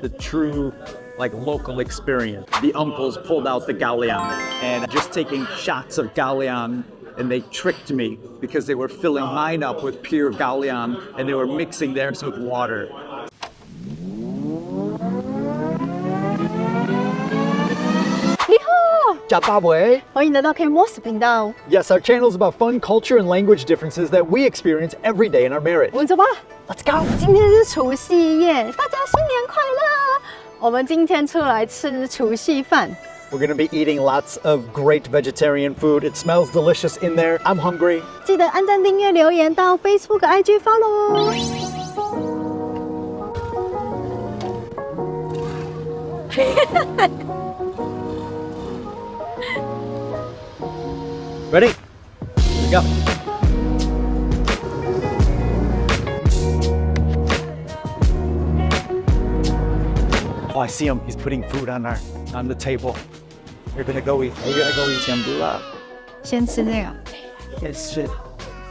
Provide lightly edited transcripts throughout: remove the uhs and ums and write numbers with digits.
The true local experience. The uncles pulled out the galliang and just taking shots of galliang, and they tricked me because they were filling mine up with pure galliang and they were mixing theirs with water. K.Mosa 频道。 Yes, our channel is about fun, culture, and language differences that we experience every day in our marriage. 我们走吧 Let's go! 今天是除夕夜，大家新年快乐！我们今天出来吃除夕饭。 We're gonna be eating lots of great vegetarian food. It smells delicious in there. I'm hungry. 记得按赞、订阅、留言到 Facebook、IG follow。Ready? Here we go. Oh, I see him. He's putting food on the table. We're gonna go eat. We're gonna go eat tempura. 先吃这个。 Yes, shit.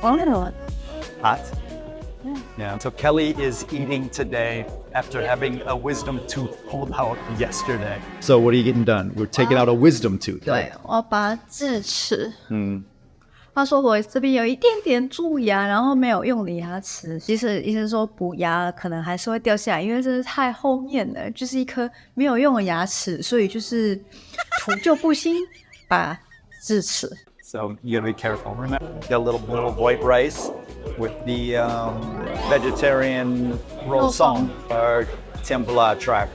Hot. Hot? Yeah. So Kelly is eating today after having a wisdom tooth pulled out yesterday. So what are you getting done? We're taking out a wisdom tooth. 对，我要拔智齿。他说我这边有一点点蛀牙，然后没有用的牙齿。其实医生说补牙可能还是会掉下来，因为这是太后面了，就是一颗没有用的牙齿，所以就是除旧布新，拔智齿。 So you gotta be careful. Remember, got a little bowl of white rice with the vegetarian rosong or tempura track.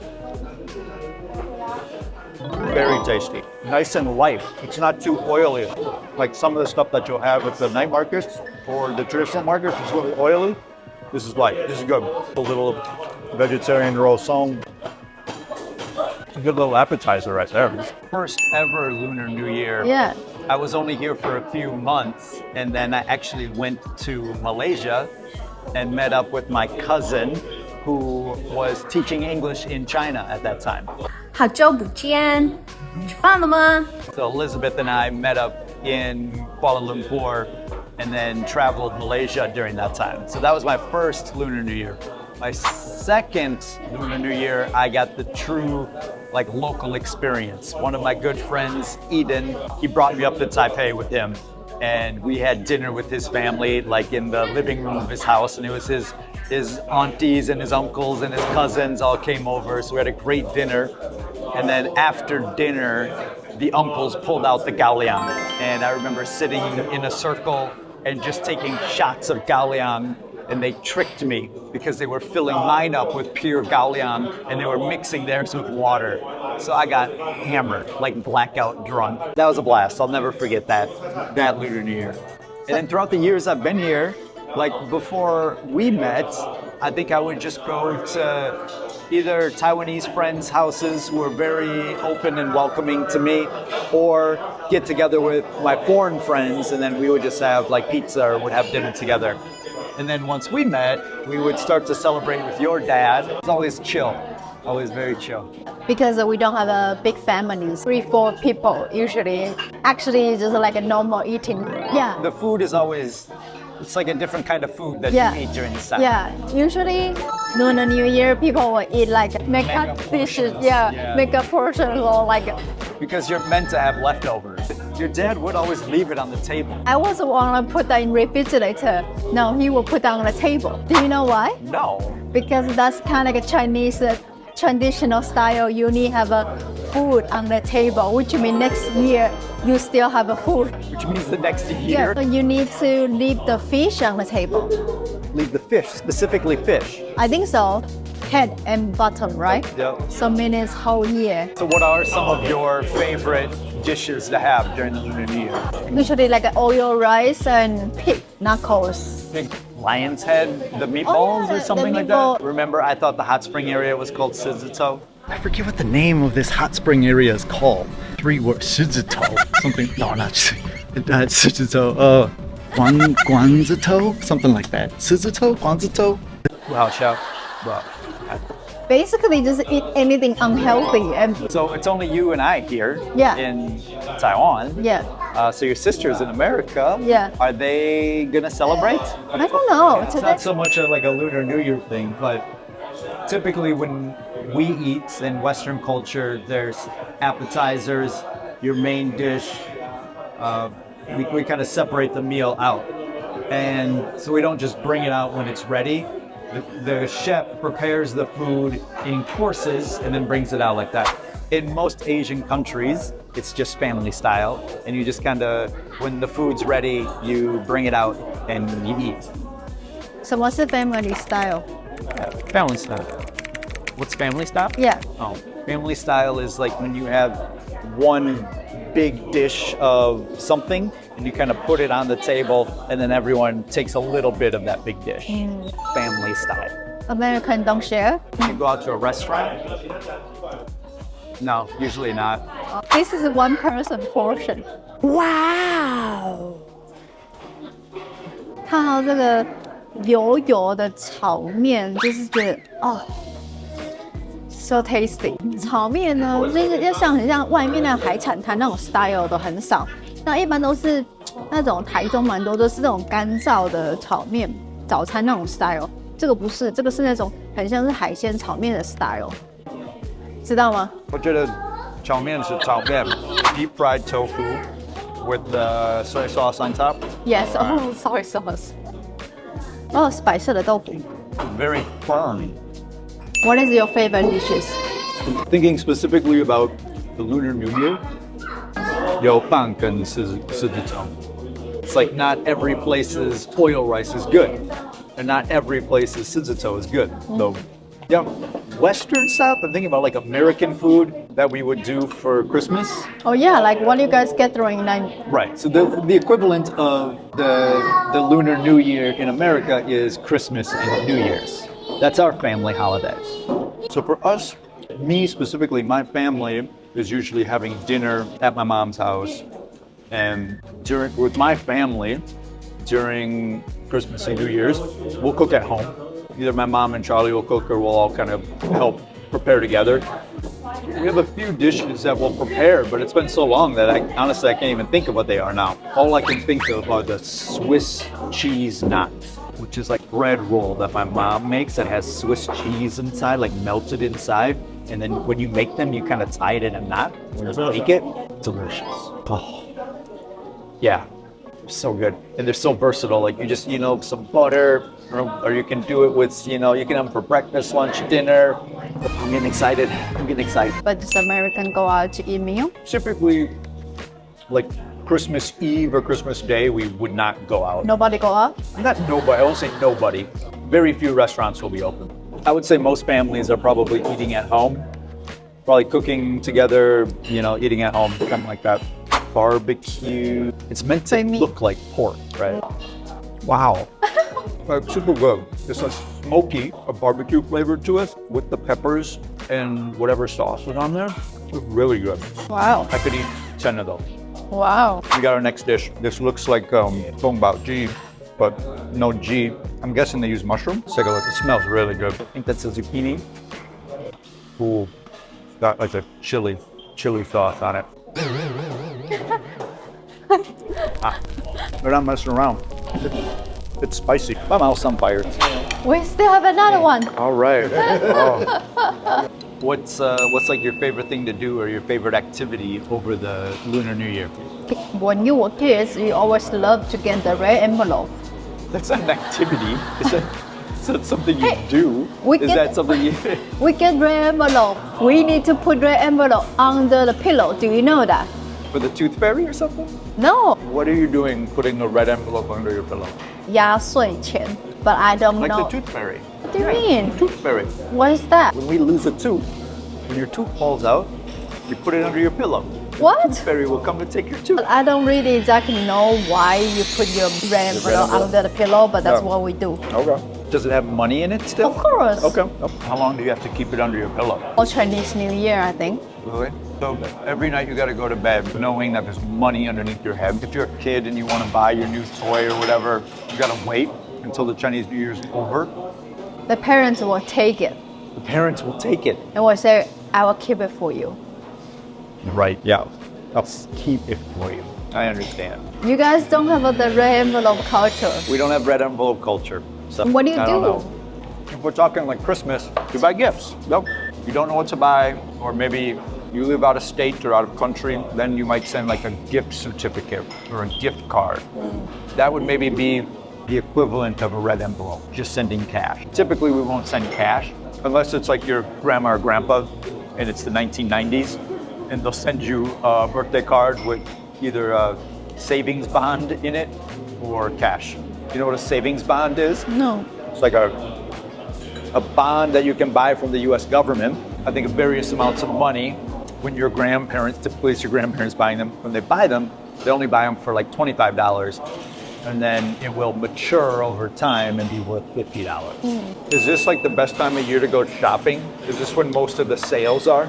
Very tasty. Nice and light. It's not too oily. Like some of the stuff that you'll have at the night markets or the traditional markets is really oily. This is light. This is good. A little vegetarian rosong. A good little appetizer right there. First ever Lunar New Year. Yeah. I was only here for a few months, and then I actually went to Malaysia and met up with my cousin who was teaching English in China at that time. 好久不见，吃饭了吗？ So Elizabeth and I met up in Kuala Lumpur and then traveled Malaysia during that time. So that was my first Lunar New Year. My second Lunar New Year, I got the true local experience. One of my good friends, Eden, he brought me up to Taipei with him, and we had dinner with his family, in the living room of his house, and it was his aunties and his uncles and his cousins all came over, so we had a great dinner. And then after dinner, the uncles pulled out the galliang, and I remember sitting in a circle and just taking shots of galliang. And they tricked me because they were filling mine up with pure galliang and they were mixing theirs with water. So I got hammered, blackout drunk. That was a blast. I'll never forget that Lunar New Year. And then throughout the years I've been here, before we met, I think I would just go to either Taiwanese friends' houses who were very open and welcoming to me, or get together with my foreign friends and then we would just have pizza or would have dinner together. And then once we met, we would start to celebrate with your dad. It's always chill, always very chill. Because we don't have a big family, 3-4 people usually. Actually, it's just like a normal eating. Yeah. The food is always, it's like a different kind of food that you eat during the Sabbath. Yeah. Usually, Lunar New Year, people will eat makeup dishes. Yeah. Makeup portions or Because you're meant to have leftovers. Your dad would always leave it on the table. I was want to put that in refrigerator. No, he will put that on the table. Do you know why? No. Because that's kind of a Chinese traditional style. You need to have a food on the table, which means next year you still have a food. Which means the next year. Yeah, so you need to leave the fish on the table. Leave the fish, specifically fish. I think so. Head and bottom, right? Yep. So means whole year. So what are some of your favorite dishes to have during the Lunar New Year? Usually oil rice and pig knuckles. Big lion's head, the meatballs yeah, or something the like meatball. that? Remember, I thought the hot spring area was called Sizito. I forget what the name of this hot spring area is called. 3 words, Sizito, something, no, not Sizito, Guanzito, something like that. Sizito, Guanzito? 不好笑, but Basically, just eat anything unhealthy. And so it's only you and I here Yeah. in Taiwan. yeah, So your sister's in America. Yeah. Are they gonna celebrate? I don't know. It's not so much a Lunar New Year thing, but typically when we eat in Western culture, there's appetizers, your main dish. We kind of separate the meal out. And so we don't just bring it out when it's ready. The chef prepares the food in courses and then brings it out like that. In most Asian countries, it's just family style. And you just kind of, when the food's ready, you bring it out and you eat. 什么是 family style? Family style. What's family style? Yeah. Oh, family style is like when you have one big dish of something and you kind of put it on the table and then everyone takes a little bit of that big dish. Family style. American don't share? You go out to a restaurant? No, usually not. This is one person portion. Wow! 看到这个油油的炒面，就是觉得哦 ，so tasty。炒面呢，就是要很像外面那种海产摊那种 style 的很少，那一般都是那种台中蛮多都是那种干燥的炒面，早餐那种 style。这个不是，这个是那种很像是海鲜炒面的 style， 知道吗？我觉得炒面是炒面 deep fried tofu with the soy sauce on top. Yes, oh, soy sauce. 哦，是白色的豆腐。Very firm. What is your favorite dishes? Thinking specifically about the Lunar New Year, 有饭跟狮子头. It's like not every place's oil rice is good, and not every place's 狮子头 is good. So, yeah, Western style. I'm thinking about like American food that we would do for Christmas. Oh yeah, like what do you guys get during night? Right. So the equivalent of the Lunar New Year in America is Christmas and New Year's. That's our family holidays. So for us, me specifically, my family is usually having dinner at my mom's house. And with my family, during Christmas and New Year's, we'll cook at home. Either my mom and Charlie will cook or we'll all kind of help prepare together. We have a few dishes that we'll prepare, but it's been so long that honestly I can't even think of what they are now. All I can think of are the Swiss cheese knots, which is like bread roll that my mom makes that has Swiss cheese inside, like melted inside. And then when you make them, you kind of tie it in a knot. When you bake it, delicious. Oh. Yeah, so good. And they're so versatile. Like you just, some butter, or you can do it with, you can have them for breakfast, lunch, dinner. I'm getting excited. But does American go out to eat meal? Typically, like Christmas Eve or Christmas Day, we would not go out. Nobody go out? Not nobody, I won't say nobody. Very few restaurants will be open. I would say most families are probably eating at home. Probably cooking together, eating at home, something like that. Barbecue. It's meant to look like pork, right? Wow. Super good. It's a smoky, a barbecue flavor to it with the peppers and whatever sauce is on there. It's really good. Wow. I could eat 10 of those. Wow. We got our next dish. This looks like Dongbao-ji, but no ji. I'm guessing they use mushroom. Let's take a look. It smells really good. I think that's a zucchini. Ooh, got like a chili sauce on it. They're not messing around. It's spicy. My mouth's on fire. We still have another one. All right. Oh. What's like your favorite thing to do or your favorite activity over the Lunar New Year? When you were kids, you always loved to get the red envelope. That's not an activity. Is that something you do? That something you... We get red envelope. We need to put red envelope under the pillow. Do you know that? For the tooth fairy or something? No. What are you doing putting a red envelope under your pillow? 压岁钱, but I don't like know. Like the tooth fairy. What do you mean? Tooth fairy. What is that? When we lose a tooth, when your tooth falls out, you put it under your pillow. What? The tooth fairy will come to take your tooth. I don't really exactly know why you put your red envelope under the pillow, but that's what we do. Okay. Does it have money in it still? Of course. Okay. How long do you have to keep it under your pillow? Or Chinese New Year, I think. Really? So every night you got to go to bed knowing that there's money underneath your head. If you're a kid and you want to buy your new toy or whatever, you got to wait until the Chinese New Year's over. The parents will take it. The parents will take it. And will say, I will keep it for you. Right, yeah. I'll keep it for you. I understand. You guys don't have the red envelope culture. We don't have red envelope culture. So What do you I don't do? know. If we're talking like Christmas, you buy gifts. Nope. you don't know what to buy, or maybe you live out of state or out of country, then you might send like a gift certificate or a gift card. That would maybe be the equivalent of a red envelope, just sending cash. Typically, we won't send cash unless it's like your grandma or grandpa and it's the 1990s, and they'll send you a birthday card with either a savings bond in it or cash. You know what a savings bond is? No. It's like a bond that you can buy from the US government. I think of various amounts of money. When your grandparents, typically it's your grandparents buying them, when they buy them, they only buy them for like $25. And then it will mature over time and be worth $50. Is this like the best time of year to go shopping? Is this when most of the sales are?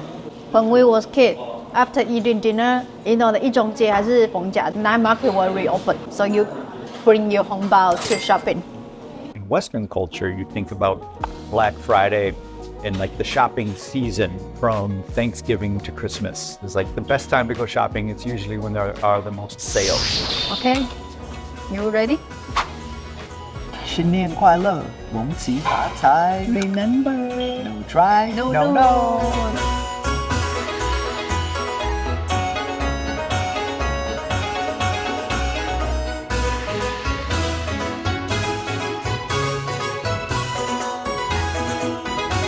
When we was kid, after eating dinner, you know, the 一中街还是逢甲 night market will reopen. So you bring your hongbao to shopping. In Western culture, you think about Black Friday and like the shopping season from Thanksgiving to Christmas. It's like the best time to go shopping. It's usually when there are the most sales. Okay, you ready? 新年快乐，恭喜发财。 Remember, No try, no.